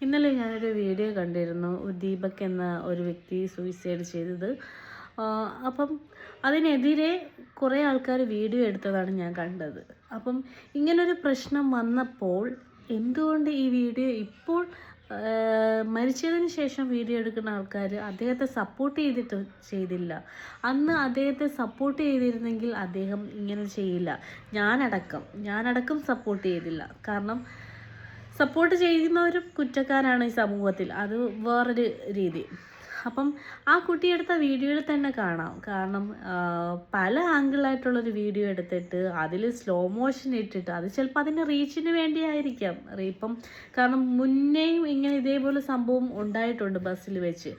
ഇന്നലെ ഞാനൊരു വീഡിയോ കണ്ടിരുന്നു. ദീപക് എന്ന ഒരു വ്യക്തി സൂയിസൈഡ് ചെയ്തത്. അപ്പം അതിനെതിരെ കുറേ ആൾക്കാർ വീഡിയോ എടുത്തതാണ് ഞാൻ കണ്ടത്. അപ്പം ഇങ്ങനൊരു പ്രശ്നം വന്നപ്പോൾ എന്തുകൊണ്ട് ഈ വീഡിയോ ഇപ്പോൾ മരിച്ചതിന് ശേഷം വീഡിയോ എടുക്കുന്ന ആൾക്കാർ അദ്ദേഹത്തെ സപ്പോർട്ട് ചെയ്തില്ല? അന്ന് അദ്ദേഹത്തെ സപ്പോർട്ട് ചെയ്തിരുന്നെങ്കിൽ അദ്ദേഹം ഇങ്ങനെ ചെയ്യില്ല. ഞാനടക്കം സപ്പോർട്ട് ചെയ്തില്ല. കാരണം സപ്പോർട്ട് ചെയ്യുന്നവരും കുറ്റക്കാരാണ് ഈ സമൂഹത്തിൽ. അത് വേറൊരു രീതി. അപ്പം ആ കുട്ടിയെടുത്ത വീഡിയോയിൽ തന്നെ കാണാം. കാരണം പല ആംഗിളായിട്ടുള്ളൊരു വീഡിയോ എടുത്തിട്ട് അതിൽ സ്ലോ മോഷൻ ഇട്ടിട്ട്, അത് ചിലപ്പോൾ അതിൻ്റെ റീച്ചിന് വേണ്ടിയായിരിക്കാം. ഇപ്പം കാരണം മുന്നേയും ഇങ്ങനെ ഇതേപോലെ സംഭവം ഉണ്ടായിട്ടുണ്ട് ബസ്സിൽ വെച്ച്.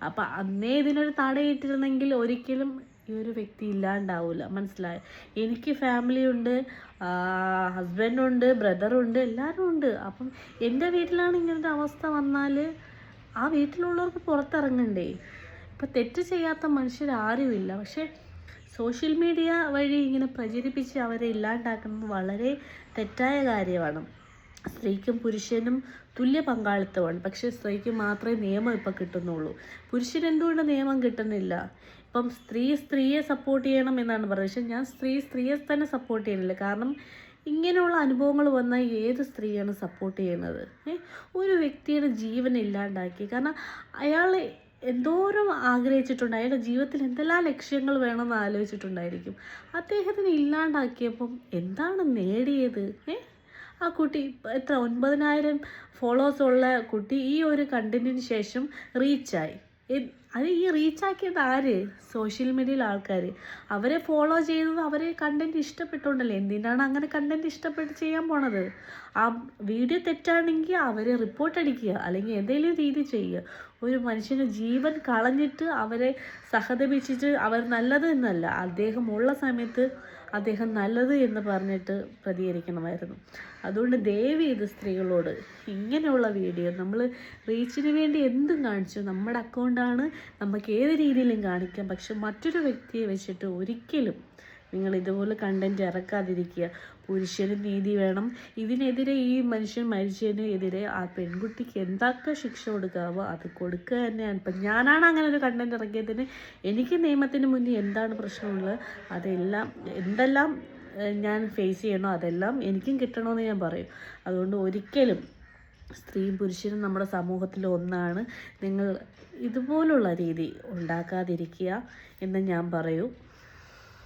അപ്പം അന്നേ ഇതിനൊരു തടയിട്ടിരുന്നെങ്കിൽ ഒരിക്കലും ഈ ഒരു വ്യക്തി ഇല്ലാണ്ടാവില്ല. മനസ്സിലായോ? എനിക്ക് ഫാമിലി ഉണ്ട്, ഹസ്ബൻഡുണ്ട്, ബ്രദറുണ്ട്, എല്ലാവരും ഉണ്ട്. അപ്പം എൻ്റെ വീട്ടിലാണ് ഇങ്ങനൊരു അവസ്ഥ വന്നാൽ ആ വീട്ടിലുള്ളവർക്ക് പുറത്തിറങ്ങണ്ടേ? ഇപ്പം തെറ്റ് ചെയ്യാത്ത മനുഷ്യരാരുമില്ല. പക്ഷേ സോഷ്യൽ മീഡിയ വഴി ഇങ്ങനെ പ്രചരിപ്പിച്ച് അവരെ ഇല്ലാണ്ടാക്കുന്നത് വളരെ തെറ്റായ കാര്യമാണ്. സ്ത്രീക്കും പുരുഷനും തുല്യ പങ്കാളിത്തമാണ്. പക്ഷേ സ്ത്രീക്ക് മാത്രമേ നിയമം ഇപ്പം കിട്ടുന്നുള്ളൂ. പുരുഷന് എന്തുകൊണ്ട് നിയമം കിട്ടുന്നില്ല? ഇപ്പം സ്ത്രീയെ സപ്പോർട്ട് ചെയ്യണം എന്നാണ് പറയുന്നത്. പക്ഷെ ഞാൻ സ്ത്രീയെ തന്നെ സപ്പോർട്ട് ചെയ്യുന്നില്ല. കാരണം ഇങ്ങനെയുള്ള അനുഭവങ്ങൾ വന്നാൽ ഏത് സ്ത്രീയാണ് സപ്പോർട്ട് ചെയ്യുന്നത്? ഒരു വ്യക്തിയുടെ ജീവൻ ഇല്ലാണ്ടാക്കി. കാരണം അയാൾ എന്തോരം ആഗ്രഹിച്ചിട്ടുണ്ട്, അയാളുടെ ജീവിതത്തിൽ എന്തെല്ലാം ലക്ഷ്യങ്ങൾ വേണമെന്ന് ആലോചിച്ചിട്ടുണ്ടായിരിക്കും. അദ്ദേഹത്തിന് ഇല്ലാണ്ടാക്കിയപ്പം എന്താണ് നേടിയത്? ആ കുട്ടി എത്ര 9,000 ഫോളോവേഴ്സ് ഉള്ള കുട്ടി ഈ ഒരു കണ്ടന്റിന് ശേഷം റീച്ചായി. അത് ഈ റീച്ചാക്കിയത് ആര്? സോഷ്യൽ മീഡിയയിലെ ആൾക്കാർ. അവരെ ഫോളോ ചെയ്തത് അവരെ കണ്ടന്റ് ഇഷ്ടപ്പെട്ടുകൊണ്ടല്ലേ. എന്തിനാണ് അങ്ങനെ കണ്ടന്റ് ഇഷ്ടപ്പെട്ട് ചെയ്യാൻ പോണത്? ആ വീഡിയോ തെറ്റാണെങ്കിൽ അവരെ റിപ്പോർട്ട് അടിക്കുക, അല്ലെങ്കിൽ എന്തെങ്കിലും രീതി ചെയ്യുക. ഒരു മനുഷ്യന് ജീവൻ കളഞ്ഞിട്ട് അവരെ സഹതപിച്ചിട്ട് അവർ നല്ലത് എന്നല്ല, അദ്ദേഹം ഉള്ള സമയത്ത് അദ്ദേഹം നല്ലത് എന്ന് പറഞ്ഞിട്ട് പ്രതികരിക്കണമായിരുന്നു. അതുകൊണ്ട് ദയവ് ചെയ്ത് സ്ത്രീകളോട് ഇങ്ങനെയുള്ള വീഡിയോ നമ്മൾ റീച്ചിന് വേണ്ടി എന്തും കാണിച്ചു, നമ്മുടെ അക്കൗണ്ടാണ്, നമുക്ക് ഏത് രീതിയിലും കാണിക്കാം. പക്ഷെ മറ്റൊരു വ്യക്തിയെ വെച്ചിട്ട് ഒരിക്കലും നിങ്ങൾ ഇതുപോലെ കണ്ടന്റ് ഇറക്കാതിരിക്കുക. പുരുഷന് നീതി വേണം. ഇതിനെതിരെ ഈ മനുഷ്യൻ മരിച്ചതിന് എതിരെ ആ പെൺകുട്ടിക്ക് എന്തൊക്കെ ശിക്ഷ കൊടുക്കാവോ അത് കൊടുക്കുക തന്നെയാണ്. ഇപ്പം ഞാനാണ് അങ്ങനെ ഒരു കണ്ടന്റ് ഇറക്കിയതിന് എനിക്ക് നിയമത്തിന് മുന്നിൽ എന്താണ് പ്രശ്നമുള്ളത് എന്തെല്ലാം ഞാൻ ഫേസ് ചെയ്യണോ അതെല്ലാം എനിക്കും കിട്ടണമെന്ന് ഞാൻ പറയും. അതുകൊണ്ട് ഒരിക്കലും സ്ത്രീയും പുരുഷനും നമ്മുടെ സമൂഹത്തിൽ ഒന്നാണ്. നിങ്ങൾ ഇതുപോലുള്ള രീതി ഉണ്ടാക്കാതിരിക്കുക എന്ന് ഞാൻ പറയൂ.